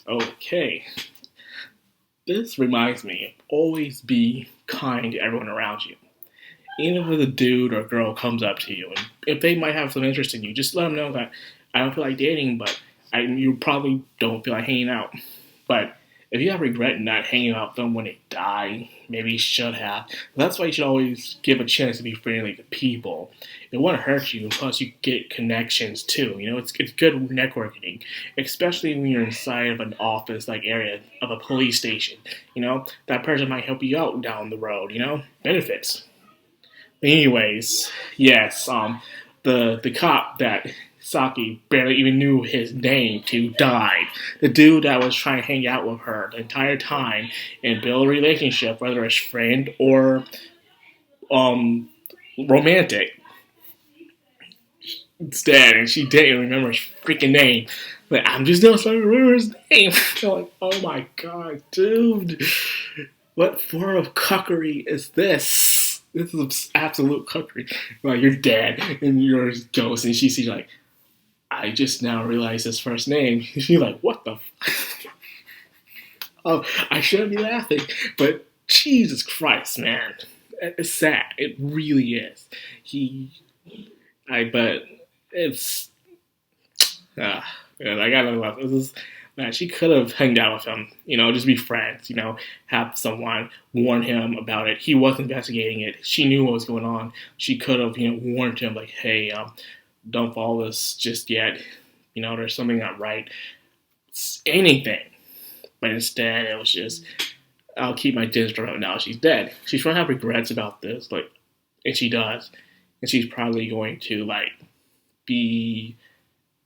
Okay. This reminds me of always be kind to everyone around you. Even if a dude or girl comes up to you, and if they might have some interest in you, just let them know that I don't feel like dating, but you probably don't feel like hanging out. But if you have regret not hanging out with them when they die, maybe you should have. That's why you should always give a chance to be friendly to people. It won't hurt you, plus you get connections too. It's good networking, especially when you're inside of an office like area of a police station. That person might help you out down the road. Benefits. Anyways, yes, the cop that Saki barely even knew his name to died. The dude that was trying to hang out with her the entire time and build a relationship, whether it's friend or um romantic, it's dead, and she didn't remember his freaking name. But I'm just not starting to remember his name. I'm like, oh my god, dude, what form of cuckery is this? This is absolute cuckery. Like, you're dead, and you're a ghost, and she sees like, I just now realized his first name. She's like, what the oh, I shouldn't be laughing, but Jesus Christ, man. It's sad. It really is. But it's, man, I gotta love this. Man, she could have hung out with him, just be friends, have someone warn him about it. He was investigating it. She knew what was going on. She could have, warned him, like, hey, don't follow this just yet. There's something not right. Anything. But instead, it was just, I'll keep my distance from her now. She's dead. She's going to have regrets about this, and she does. And she's probably going to, be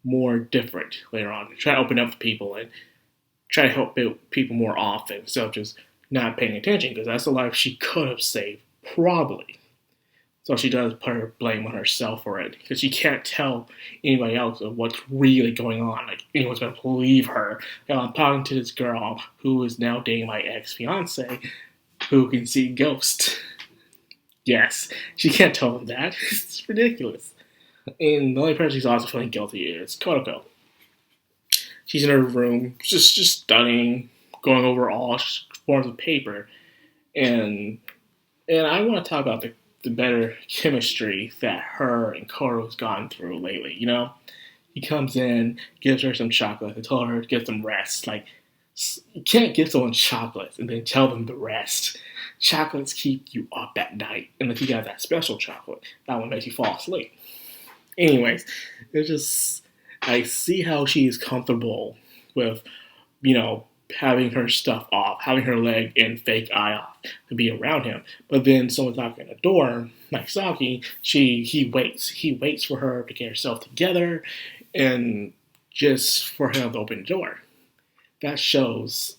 more different later on. Try to open up to people and try to help people more often instead of just not paying attention, because that's the life she could have saved, probably. So she does put her blame on herself for it, because she can't tell anybody else of what's really going on. Like, anyone's going to believe her. I'm talking to this girl who is now dating my ex-fiance who can see ghosts. Yes, she can't tell them that. It's ridiculous. And the only person she's also feeling guilty is Kodako. She's in her room, just studying, going over all forms of paper. And I want to talk about the better chemistry that her and Koro's gone through lately. He comes in, gives her some chocolate, and told her to get some rest. Like, you can't give someone chocolates and then tell them to rest. Chocolates keep you up at night, and if you got that special chocolate, that one makes you fall asleep. Anyways, it's just, I see how she is comfortable with, having her stuff off, having her leg and fake eye off to be around him. But then someone's knocking at the door, like Saki, he waits. He waits for her to get herself together and just for him to open the door. That shows,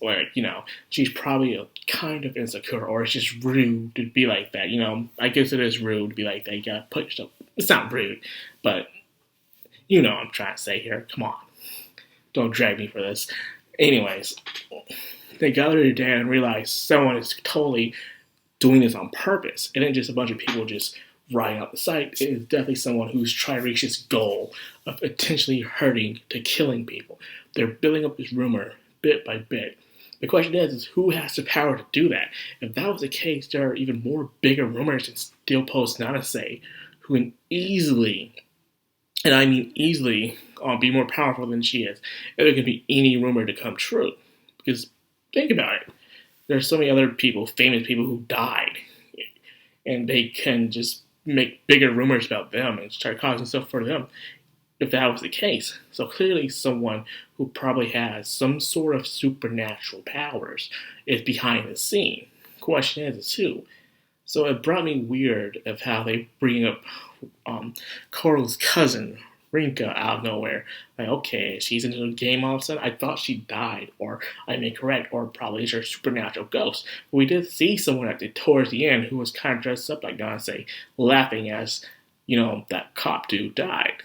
she's probably a kind of insecure, or it's just rude to be like that. I guess it is rude to be like that. You gotta put yourself, it's not rude, but what I'm trying to say here. Come on. Don't drag me for this. Anyways, they gather today and realize someone is totally doing this on purpose. It ain't just a bunch of people just riding out the site. It is definitely someone who's trying to reach this goal of intentionally hurting to killing people. They're building up this rumor bit by bit. The question is who has the power to do that? If that was the case, there are even more bigger rumors than Steel Post Nanase, who can easily, and I mean easily, be more powerful than she is. If there can be any rumor to come true. Because think about it. There's so many other people, famous people who died. And they can just make bigger rumors about them and start causing stuff for them if that was the case. So clearly someone who probably has some sort of supernatural powers is behind the scene. Question is who? So it brought me weird of how they bring up Koro's cousin, Rinka, out of nowhere. Like, okay, she's into the game all of a sudden. I thought she died, or I'm incorrect, or probably it's her supernatural ghost. But we did see someone towards the end who was kind of dressed up like Nanase, laughing as, that cop dude died.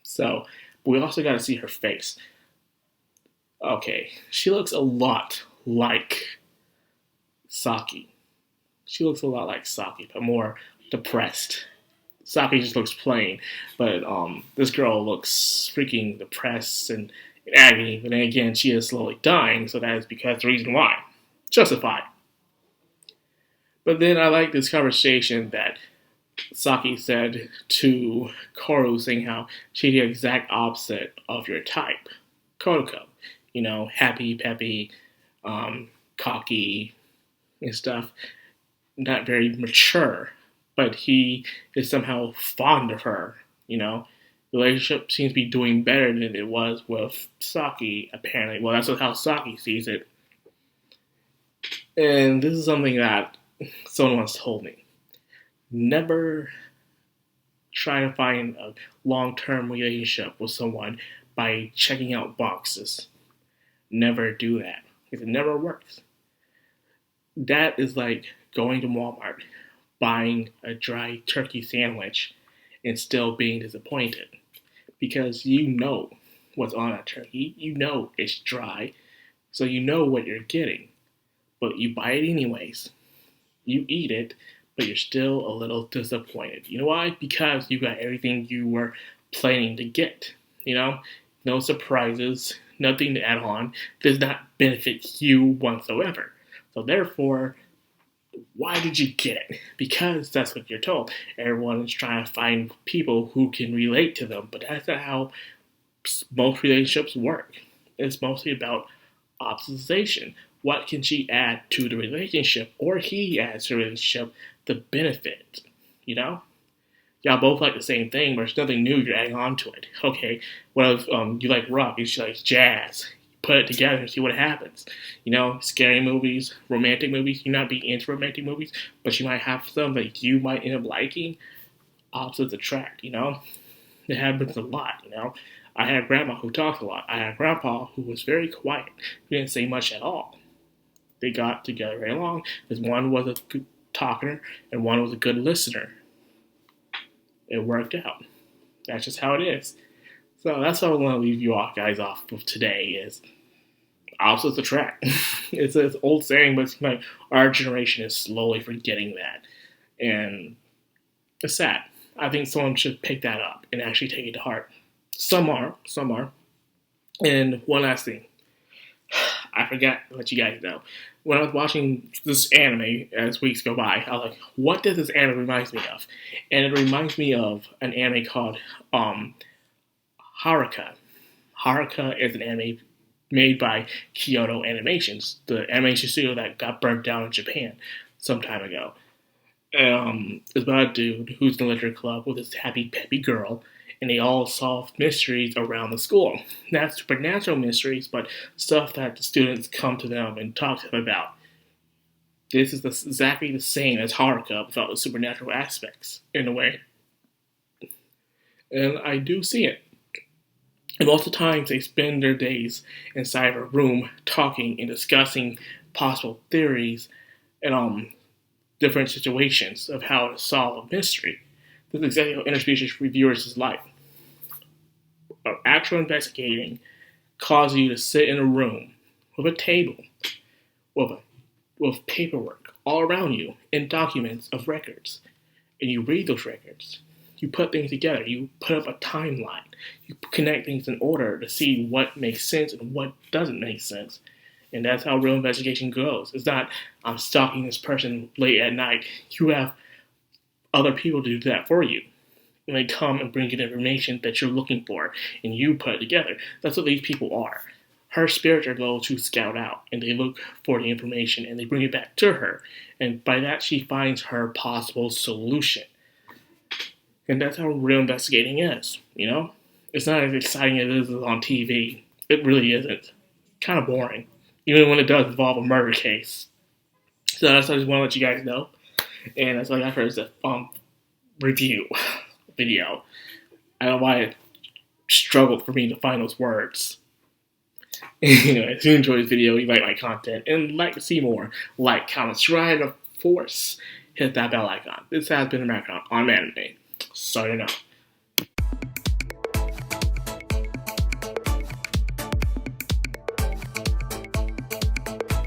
So, but we also got to see her face. Okay, she looks a lot like Saki. She looks a lot like Saki, but more depressed. Saki just looks plain, but this girl looks freaking depressed and in agony, but then again, she is slowly dying, so that is because the reason why. Justified. But then I like this conversation that Saki said to Koru, saying how she's the exact opposite of your type. Kodako. Happy, peppy, cocky, and stuff. Not very mature, but he is somehow fond of her. The relationship seems to be doing better than it was with Saki, apparently. Well, that's how Saki sees it. And this is something that someone once told me. Never try to find a long-term relationship with someone by checking out boxes. Never do that, because it never works. That is like going to Walmart, buying a dry turkey sandwich, and still being disappointed. Because you know what's on that turkey. You know it's dry, so you know what you're getting. But you buy it anyways. You eat it, but you're still a little disappointed. You know why? Because you got everything you were planning to get. No surprises, nothing to add on. Does not benefit you whatsoever. So therefore, why did you get it? Because that's what you're told. Everyone is trying to find people who can relate to them, but that's not how most relationships work. It's mostly about optimization. What can she add to the relationship, or he adds to the relationship, the benefit? Y'all both like the same thing, but there's nothing new you're adding on to it. Okay, what if you like rock and she likes jazz? Put it together and see what happens. Scary movies, romantic movies. You not be into romantic movies, but you might have some that you might end up liking. Opposites attract. It happens a lot. I had a grandma who talked a lot. I had a grandpa who was very quiet. He didn't say much at all. They got together very long because one was a good talker and one was a good listener. It worked out. That's just how it is. So that's what I want to leave you all guys off with today is opposites attract. It's an old saying, but it's like our generation is slowly forgetting that. And it's sad. I think someone should pick that up and actually take it to heart. Some are. And one last thing. I forgot to let you guys know. When I was watching this anime as weeks go by, I was like, what does this anime remind me of? And it reminds me of an anime called Haruka. Haruka is an anime made by Kyoto Animations, the animation studio that got burnt down in Japan some time ago. It's about a dude who's in a literature club with this happy, peppy girl, and they all solve mysteries around the school. Not supernatural mysteries, but stuff that the students come to them and talk to them about. This is exactly the same as Haruka without the supernatural aspects, in a way. And I do see it. And most of the times they spend their days inside of a room talking and discussing possible theories and different situations of how to solve a mystery. This is exactly how interspecies reviewers is like. Actual investigating causes you to sit in a room with a table, with paperwork all around you and documents of records. And you read those records. You put things together. You put up a timeline. You connect things in order to see what makes sense and what doesn't make sense. And that's how real investigation goes. It's not, I'm stalking this person late at night. You have other people to do that for you. And they come and bring you the information that you're looking for, and you put it together. That's what these people are. Her spirits are those who scout out, and they look for the information, and they bring it back to her. And by that, she finds her possible solution. And that's how real investigating is, It's not as exciting as it is on TV. It really isn't. Kind of boring. Even when it does involve a murder case. So that's what I just want to let you guys know. And that's all I got for this review video. I don't know why it struggled for me to find those words. Anyway, if you enjoyed this video, you like my content, and like to see more, like, comment, subscribe, and of course, hit that bell icon. This has been the Madcrownxox on anime. Signing out.